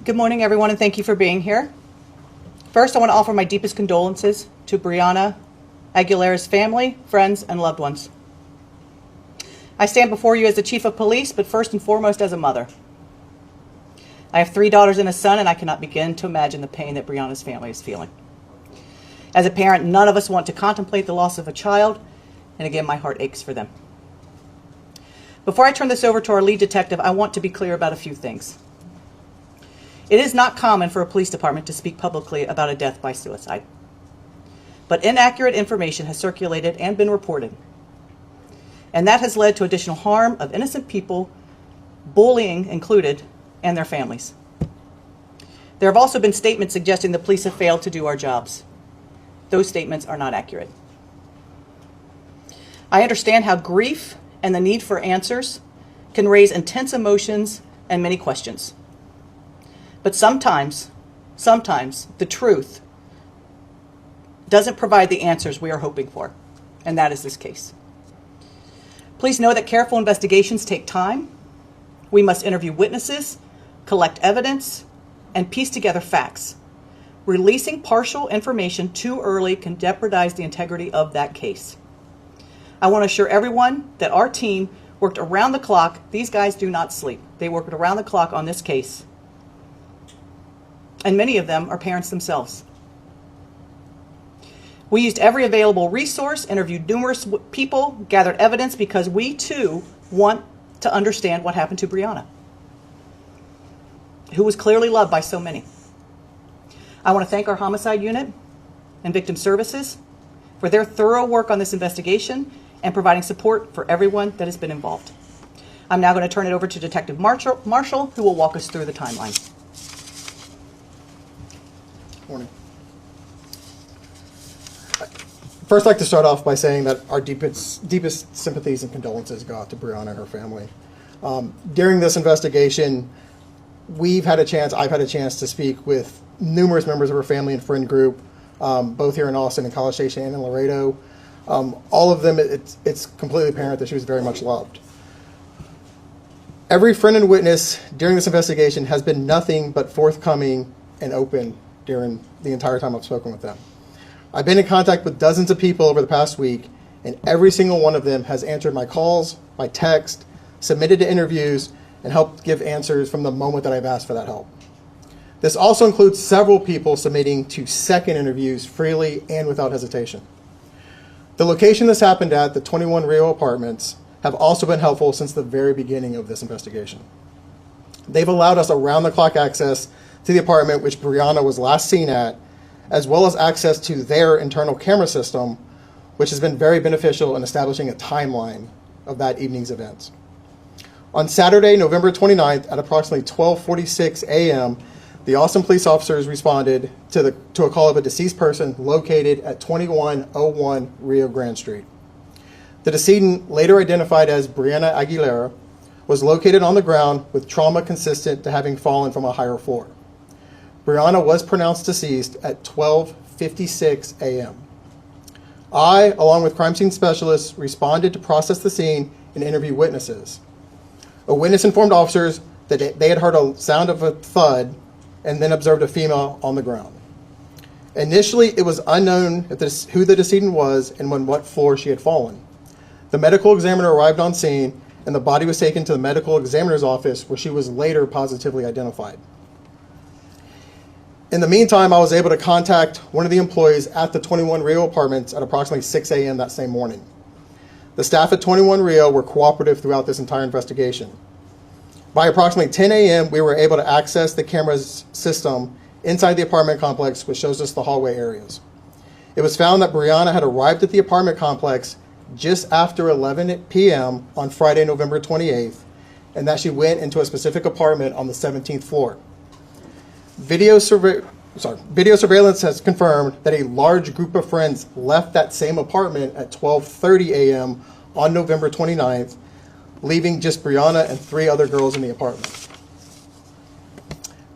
Good morning, everyone, and thank you for being here. First, I want to offer my deepest condolences to Brianna Aguilera's family, friends, and loved ones. I stand before you as the chief of police, but first and foremost as a mother. I have 3 daughters and a son, and I cannot begin to imagine the pain that Brianna's family is feeling. As a parent, none of us want to contemplate the loss of a child, and again, my heart aches for them. Before I turn this over to our lead detective, I want to be clear about a few things. It is not common for a police department to speak publicly about a death by suicide. But inaccurate information has circulated and been reported. And that has led to additional harm of innocent people, bullying included, and their families. There have also been statements suggesting the police have failed to do our jobs. Those statements are not accurate. I understand how grief and the need for answers can raise intense emotions and many questions. But sometimes the truth doesn't provide the answers we are hoping for, and that is this case. Please know that careful investigations take time. We must interview witnesses, collect evidence, and piece together facts. Releasing partial information too early can jeopardize the integrity of that case. I want to assure everyone that our team worked around the clock. These guys do not sleep. They worked around the clock on this case. And many of them are parents themselves. We used every available resource, interviewed numerous people, gathered evidence because we too want to understand what happened to Brianna, who was clearly loved by so many. I want to thank our homicide unit and victim services for their thorough work on this investigation and providing support for everyone that has been involved. I'm now going to turn it over to Detective Marshall, who will walk us through the timeline. Morning. First, I'd like to start off by saying that our deepest sympathies and condolences go out to Brianna and her family. During this investigation, I've had a chance to speak with numerous members of her family and friend group, both here in Austin and College Station and in Laredo. All of them, it's completely apparent that she was very much loved. Every friend and witness during this investigation has been nothing but forthcoming and open during the entire time I've spoken with them. I've been in contact with dozens of people over the past week, and every single one of them has answered my calls, my text, submitted to interviews, and helped give answers from the moment that I've asked for that help. This also includes several people submitting to second interviews freely and without hesitation. The location this happened at, the 21 Rio Apartments, have also been helpful since the very beginning of this investigation. They've allowed us around-the-clock access to the apartment which Brianna was last seen at, as well as access to their internal camera system, which has been very beneficial in establishing a timeline of that evening's events. On Saturday, November 29th, at approximately 12:46 a.m., the Austin police officers responded to a call of a deceased person located at 2101 Rio Grande Street. The decedent, later identified as Brianna Aguilera, was located on the ground with trauma consistent to having fallen from a higher floor. Brianna was pronounced deceased at 12:56 a.m. I, along with crime scene specialists, responded to process the scene and interview witnesses. A witness informed officers that they had heard a sound of a thud and then observed a female on the ground. Initially, it was unknown who the decedent was and on what floor she had fallen. The medical examiner arrived on scene, and the body was taken to the medical examiner's office, where she was later positively identified. In the meantime, I was able to contact one of the employees at the 21 Rio Apartments at approximately 6 a.m. that same morning. The staff at 21 Rio were cooperative throughout this entire investigation. By approximately 10 a.m., we were able to access the camera's system inside the apartment complex, which shows us the hallway areas. It was found that Brianna had arrived at the apartment complex just after 11 p.m. on Friday, November 28th, and that she went into a specific apartment on the 17th floor. Video surveillance has confirmed that a large group of friends left that same apartment at 12:30 a.m. on November 29th, leaving just Brianna and 3 other girls in the apartment.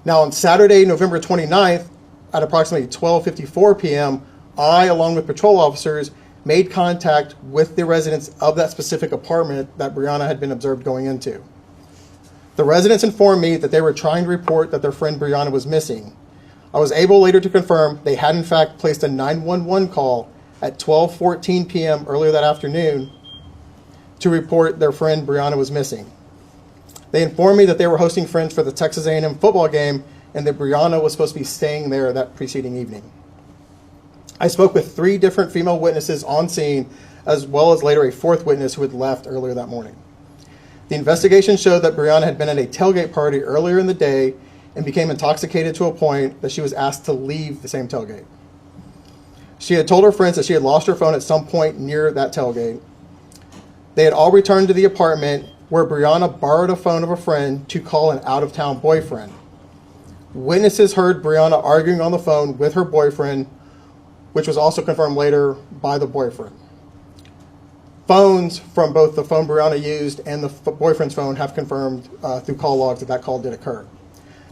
Now on Saturday, November 29th, at approximately 12:54 p.m., I, along with patrol officers, made contact with the residents of that specific apartment that Brianna had been observed going into. The residents informed me that they were trying to report that their friend Brianna was missing. I was able later to confirm they had in fact placed a 911 call at 12:14 p.m. earlier that afternoon to report their friend Brianna was missing. They informed me that they were hosting friends for the Texas A&M football game and that Brianna was supposed to be staying there that preceding evening. I spoke with 3 different female witnesses on scene, as well as later a 4th witness who had left earlier that morning. The investigation showed that Brianna had been at a tailgate party earlier in the day and became intoxicated to a point that she was asked to leave the same tailgate. She had told her friends that she had lost her phone at some point near that tailgate. They had all returned to the apartment where Brianna borrowed a phone of a friend to call an out-of-town boyfriend. Witnesses heard Brianna arguing on the phone with her boyfriend, which was also confirmed later by the boyfriend. Phones from both the phone Brianna used and the boyfriend's phone have confirmed through call logs that call did occur.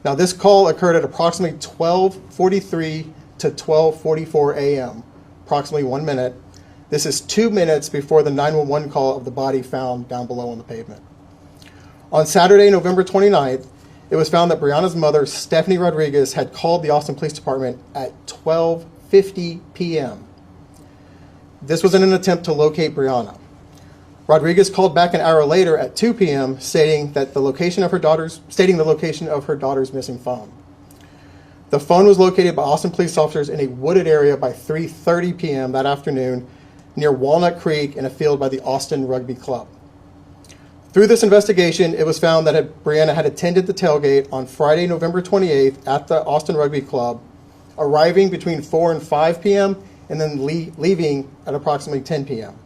Now, this call occurred at approximately 12:43 to 12:44 a.m., approximately 1 minute. This is 2 minutes before the 911 call of the body found down below on the pavement. On Saturday, November 29th, it was found that Brianna's mother, Stephanie Rodriguez, had called the Austin Police Department at 12:50 p.m. This was in an attempt to locate Brianna. Rodriguez called back an hour later at 2 p.m. stating the location of her daughter's missing phone. The phone was located by Austin police officers in a wooded area by 3:30 p.m. that afternoon near Walnut Creek in a field by the Austin Rugby Club. Through this investigation, it was found that Brianna had attended the tailgate on Friday, November 28th at the Austin Rugby Club, arriving between 4 and 5 p.m. and then leaving at approximately 10 p.m.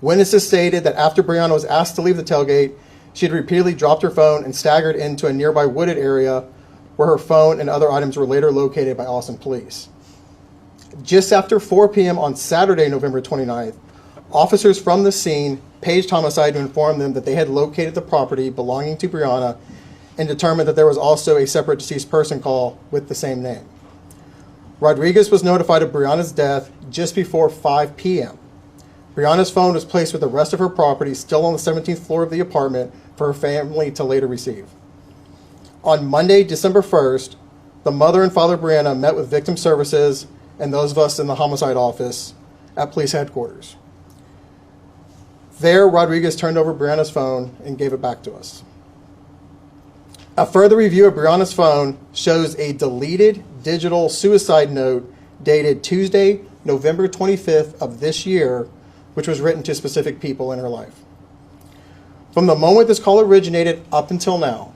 Witnesses stated that after Brianna was asked to leave the tailgate, she had repeatedly dropped her phone and staggered into a nearby wooded area where her phone and other items were later located by Austin police. Just after 4 p.m. on Saturday, November 29th, officers from the scene paged homicide to inform them that they had located the property belonging to Brianna and determined that there was also a separate deceased person call with the same name. Rodriguez was notified of Brianna's death just before 5 p.m. Brianna's phone was placed with the rest of her property still on the 17th floor of the apartment for her family to later receive. On Monday, December 1st, the mother and father of Brianna met with victim services and those of us in the homicide office at police headquarters. There, Rodriguez turned over Brianna's phone and gave it back to us. A further review of Brianna's phone shows a deleted digital suicide note dated Tuesday, November 25th of this year, which was written to specific people in her life. From the moment this call originated up until now,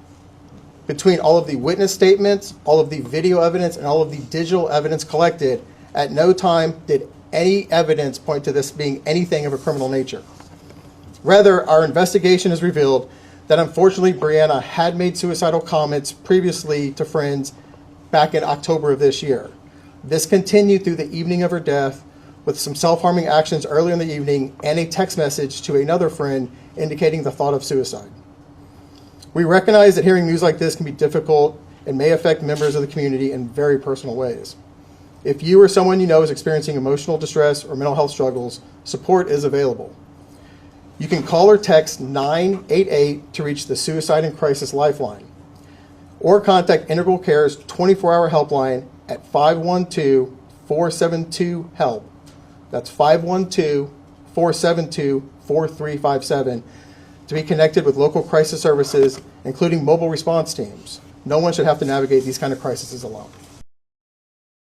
between all of the witness statements, all of the video evidence, and all of the digital evidence collected, at no time did any evidence point to this being anything of a criminal nature. Rather, our investigation has revealed that unfortunately Brianna had made suicidal comments previously to friends back in October of this year. This continued through the evening of her death with some self-harming actions earlier in the evening and a text message to another friend indicating the thought of suicide. We recognize that hearing news like this can be difficult and may affect members of the community in very personal ways. If you or someone you know is experiencing emotional distress or mental health struggles, support is available. You can call or text 988 to reach the Suicide and Crisis Lifeline, or contact Integral Care's 24-hour helpline at 512-472-HELP. That's 512-472-4357 to be connected with local crisis services, including mobile response teams. No one should have to navigate these kind of crises alone.